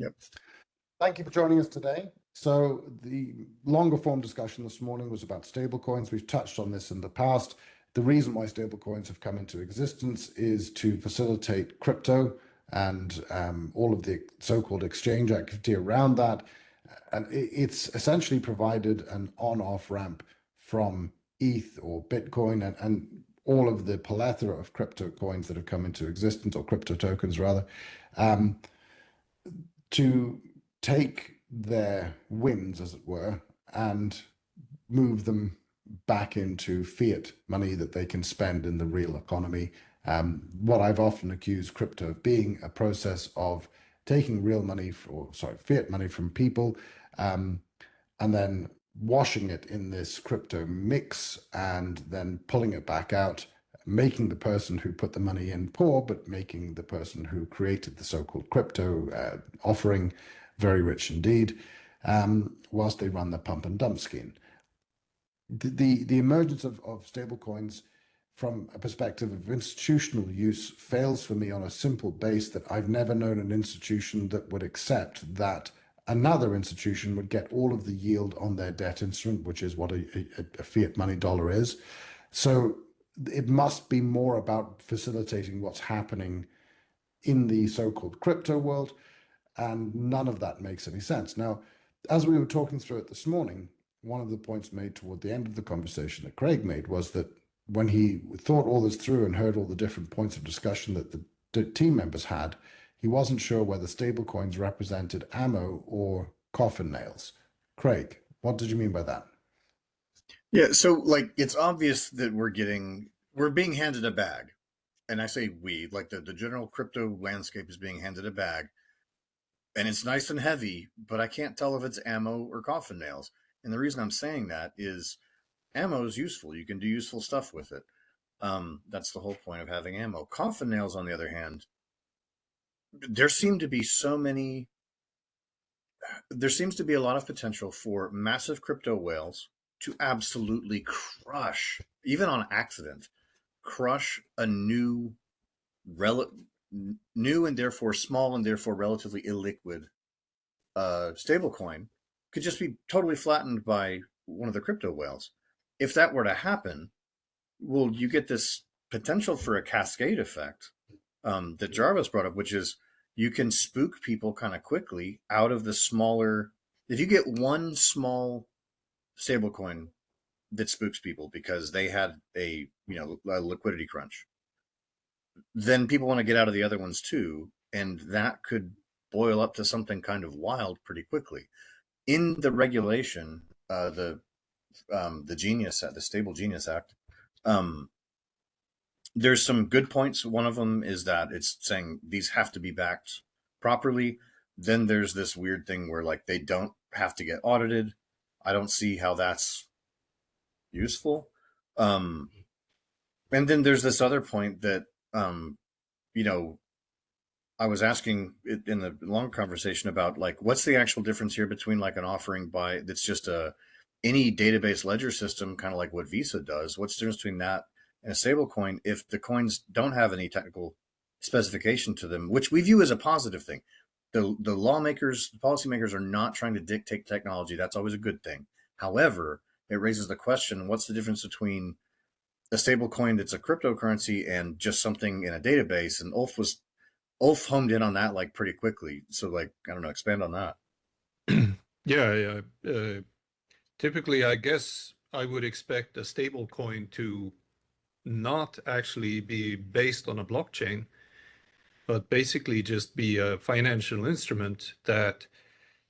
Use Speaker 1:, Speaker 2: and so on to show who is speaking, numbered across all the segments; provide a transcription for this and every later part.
Speaker 1: Yep.
Speaker 2: Thank you for joining us today. So the longer form discussion this morning was about stablecoins. We've touched on this in the past. The reason why stablecoins have come into existence is to facilitate crypto and all of the so-called exchange activity around that. And it's essentially provided an on-off ramp from ETH or Bitcoin and all of the plethora of crypto coins that have come into existence, or crypto tokens rather, to take their wins, as it were, and move them back into fiat money that they can spend in the real economy. What I've often accused crypto of being a process of taking real money, fiat money from people, and then washing it in this crypto mix and then pulling it back out, making the person who put the money in poor, but making the person who created the so-called crypto offering very rich indeed, whilst they run the pump and dump scheme. The emergence of stablecoins from a perspective of institutional use fails for me on a simple base that I've never known an institution that would accept that another institution would get all of the yield on their debt instrument, which is what a fiat money dollar is. So it must be more about facilitating what's happening in the so-called crypto world, and none of that makes any sense. Now, as we were talking through it this morning, one of the points made toward the end of the conversation that Craig made was that when he thought all this through and heard all the different points of discussion that the team members had, he wasn't sure whether stablecoins represented ammo or coffin nails. Craig, what did you mean by that?
Speaker 1: Yeah, so like it's obvious that we're being handed a bag. And I say we, like the general crypto landscape is being handed a bag. And it's nice and heavy, but I can't tell if it's ammo or coffin nails. And the reason I'm saying that is ammo is useful. You can do useful stuff with it. That's the whole point of having ammo. Coffin nails, on the other hand, there seems to be a lot of potential for massive crypto whales to absolutely crush, even on accident, crush a new and therefore small and therefore relatively illiquid stablecoin could just be totally flattened by one of the crypto whales. If that were to happen, well, you get this potential for a cascade effect that Jarvis brought up, which is you can spook people kind of quickly out of the smaller. If you get one small stablecoin that spooks people because they had a liquidity crunch, then people want to get out of the other ones too, and that could boil up to something kind of wild pretty quickly. In the regulation, the Genius Act, the Stable Genius Act, there's some good points. One of them is that it's saying these have to be backed properly. Then there's this weird thing where like they don't have to get audited. I don't see how that's useful. And then there's this other point that I was asking it in the long conversation about like what's the actual difference here between like an offering by that's just any database ledger system, kind of like what Visa does. What's the difference between that and a stable coin if the coins don't have any technical specification to them, which we view as a positive thing? The lawmakers, the policymakers are not trying to dictate technology. That's always a good thing. However, it raises the question, what's the difference between a stable coin that's a cryptocurrency and just something in a database? And Ulf homed in on that like pretty quickly. So like, I don't know, expand on that.
Speaker 3: Yeah. Typically, I guess I would expect a stable coin to not actually be based on a blockchain, but basically just be a financial instrument that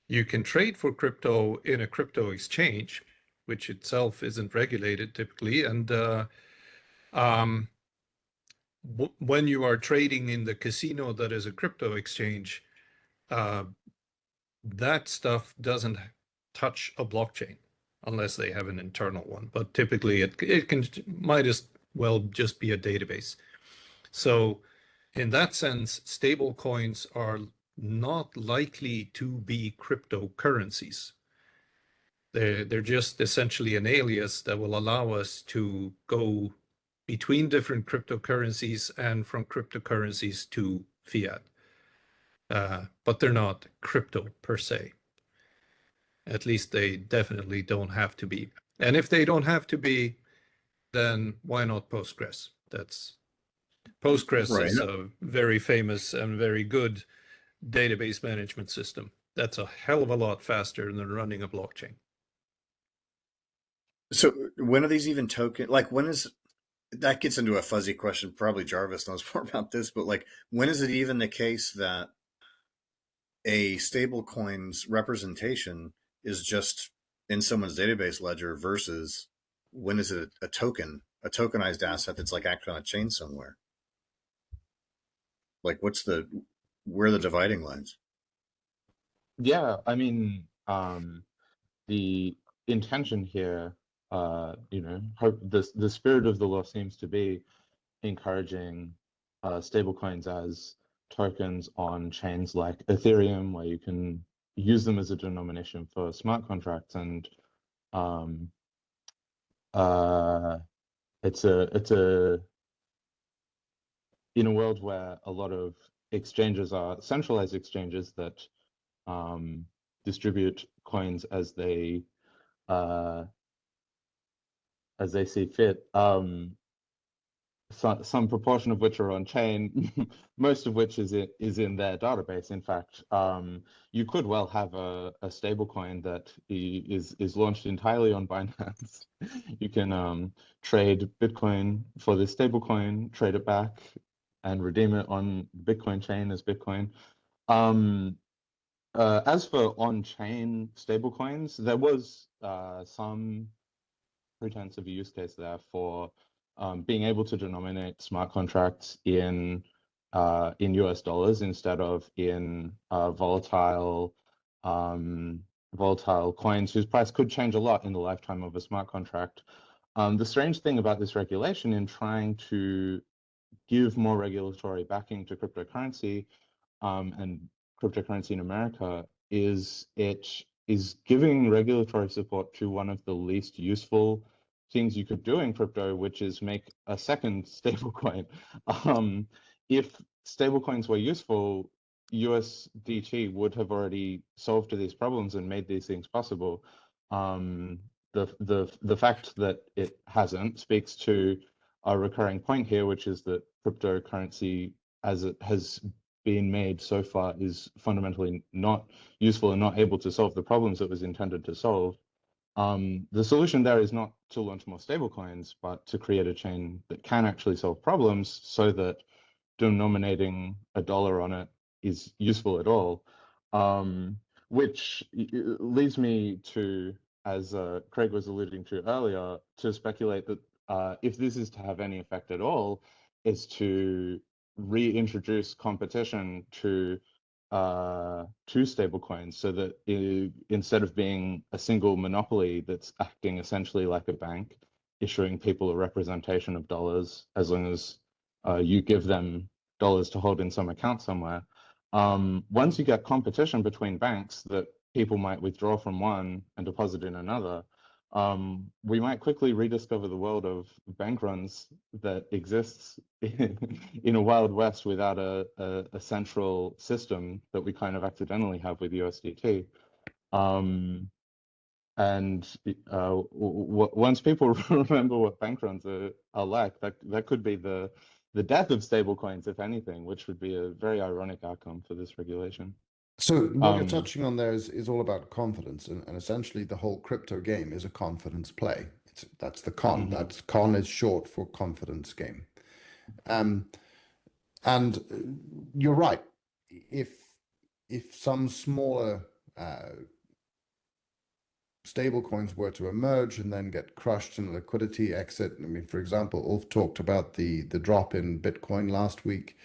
Speaker 3: you can trade for crypto in a crypto exchange, which itself isn't regulated typically. And when you are trading in the casino that is a crypto exchange, that stuff doesn't touch a blockchain unless they have an internal one. But typically it might as well just be a database. So in that sense, stable coins are not likely to be cryptocurrencies. They're just essentially an alias that will allow us to go between different cryptocurrencies and from cryptocurrencies to fiat. but they're not crypto per se. At least they definitely don't have to be. And if they don't have to be, then why not Postgres? Postgres
Speaker 1: Right.
Speaker 3: is a very famous and very good database management system. That's a hell of a lot faster than running a blockchain.
Speaker 1: So when are these even token? Like when is that gets into a fuzzy question? Probably Jarvis knows more about this, but like when is it even the case that a stablecoin's representation is just in someone's database ledger versus when is it a token, a tokenized asset that's like acting on a chain somewhere? Like where are the dividing lines?
Speaker 4: Yeah, I mean, the intention here, the spirit of the law seems to be encouraging stablecoins as tokens on chains like Ethereum, where you can use them as a denomination for smart contracts, and um, uh, it's a in a world where a lot of exchanges are centralized exchanges that distribute coins uh, as they see fit. Some proportion of which are on chain, most of which is in their database. In fact, you could well have a stable coin that is launched entirely on Binance. You can trade Bitcoin for this stable coin, trade it back, and redeem it on Bitcoin chain as Bitcoin. As for on-chain stablecoins, there was some pretense of a use case there for being able to denominate smart contracts in US dollars instead of in volatile coins whose price could change a lot in the lifetime of a smart contract. The strange thing about this regulation in trying to give more regulatory backing to cryptocurrency and cryptocurrency in America is it is giving regulatory support to one of the least useful things you could do in crypto, which is make a second stablecoin. If stablecoins were useful, USDT would have already solved these problems and made these things possible. The fact that it hasn't speaks to a recurring point here, which is that cryptocurrency, as it has been made so far, is fundamentally not useful and not able to solve the problems it was intended to solve. The solution there is not to launch more stablecoins, but to create a chain that can actually solve problems so that denominating a dollar on it is useful at all. Which leads me to, as Craig was alluding to earlier, to speculate that if this is to have any effect at all, is to reintroduce competition to stablecoins, so that instead of being a single monopoly that's acting essentially like a bank, issuing people a representation of dollars as long as you give them dollars to hold in some account somewhere. Once you get competition between banks that people might withdraw from one and deposit in another, we might quickly rediscover the world of bank runs that exists in a wild west without a central system that we kind of accidentally have with USDT. And once people remember what bank runs are like, that could be the death of stablecoins, if anything, which would be a very ironic outcome for this regulation.
Speaker 2: So what you're touching on there is all about confidence, and essentially the whole crypto game is a confidence play. That's the con. That's con is short for confidence game. And you're right. If some smaller stable coins were to emerge and then get crushed in a liquidity exit. I mean, for example, Ulf talked about the drop in Bitcoin last week,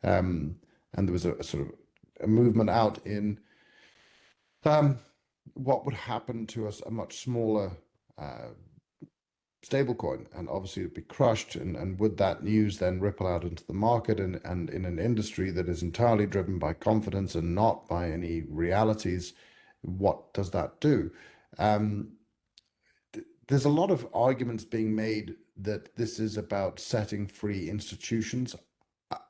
Speaker 2: and there was a sort of a movement out in what would happen to a much smaller stablecoin, and obviously it'd be crushed, and would that news then ripple out into the market, and in an industry that is entirely driven by confidence and not by any realities, what does that do? There's a lot of arguments being made that this is about setting free institutions.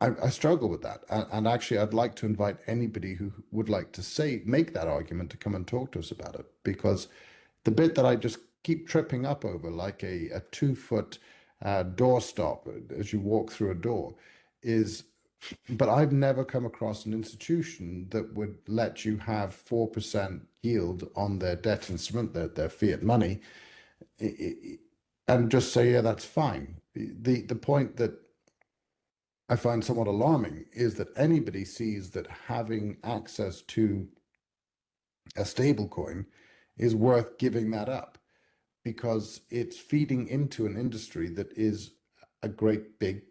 Speaker 2: I struggle with that. And actually, I'd like to invite anybody who would like to make that argument to come and talk to us about it. Because the bit that I just keep tripping up over, like a 2 foot doorstop as you walk through a door, is, but I've never come across an institution that would let you have 4% yield on their debt instrument, their fiat money, and just say, yeah, that's fine. The point that I find somewhat alarming is that anybody sees that having access to a stable coin is worth giving that up because it's feeding into an industry that is a great big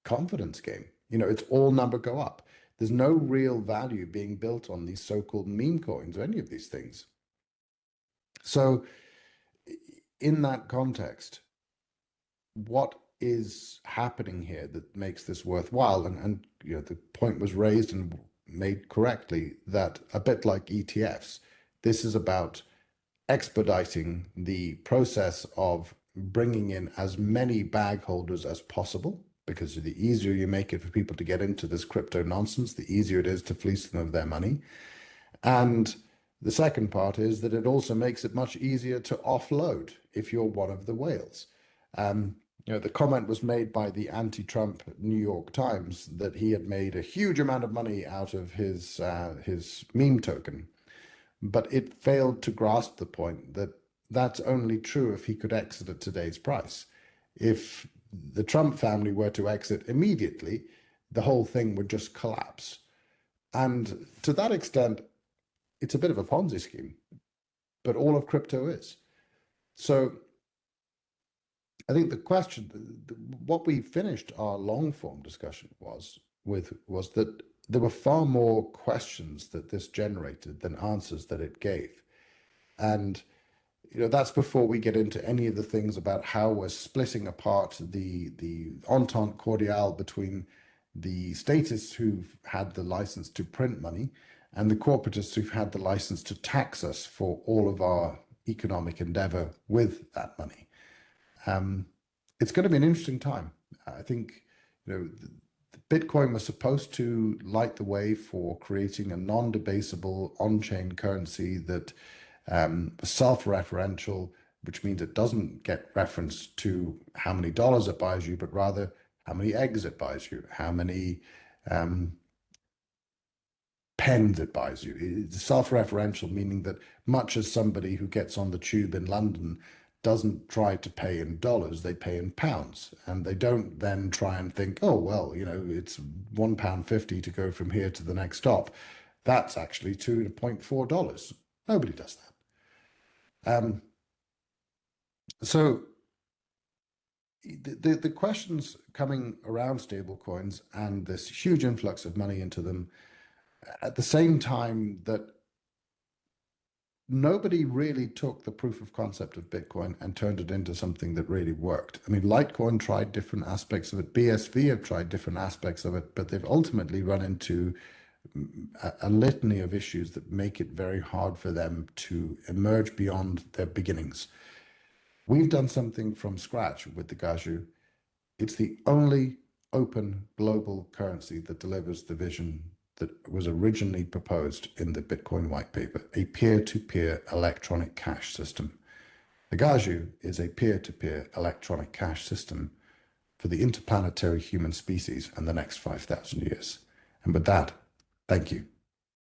Speaker 2: confidence game. You know, it's all number go up. There's no real value being built on these so-called meme coins or any of these things. So in that context, what is happening here that makes this worthwhile? And you know, the point was raised and made correctly that a bit like ETFs, this is about expediting the process of bringing in as many bag holders as possible, because the easier you make it for people to get into this crypto nonsense, the easier it is to fleece them of their money. And the second part is that it also makes it much easier to offload if you're one of the whales. You know, the comment was made by the anti-Trump New York Times that he had made a huge amount of money out of his meme token, but it failed to grasp the point that that's only true if he could exit at today's price. If the Trump family were to exit immediately, the whole thing would just collapse. And to that extent, it's a bit of a Ponzi scheme, but all of crypto is. So I think the question, what we finished our long form discussion was that there were far more questions that this generated than answers that it gave. And you know, that's before we get into any of the things about how we're splitting apart the entente cordiale between the statists who've had the license to print money and the corporatists who've had the license to tax us for all of our economic endeavor with that money. It's going to be an interesting time. I think, you know, Bitcoin was supposed to light the way for creating a non-debasable on-chain currency that self-referential, which means it doesn't get referenced to how many dollars it buys you, but rather how many eggs it buys you, how many pens it buys you. It's self-referential, meaning that much as somebody who gets on the tube in London doesn't try to pay in dollars, they pay in pounds. And they don't then try and think, oh, well, you know, it's £1.50 to go from here to the next stop. That's actually $2.4. Nobody does that. So the questions coming around stablecoins and this huge influx of money into them, at the same time that nobody really took the proof of concept of Bitcoin and turned it into something that really worked. I mean, Litecoin tried different aspects of it. BSV have tried different aspects of it, but they've ultimately run into a litany of issues that make it very hard for them to emerge beyond their beginnings. We've done something from scratch with the Gaju. It's the only open global currency that delivers the vision that was originally proposed in the Bitcoin white paper, a peer-to-peer electronic cash system. The Gaju is a peer-to-peer electronic cash system for the interplanetary human species and the next 5,000 years. And with that, thank you.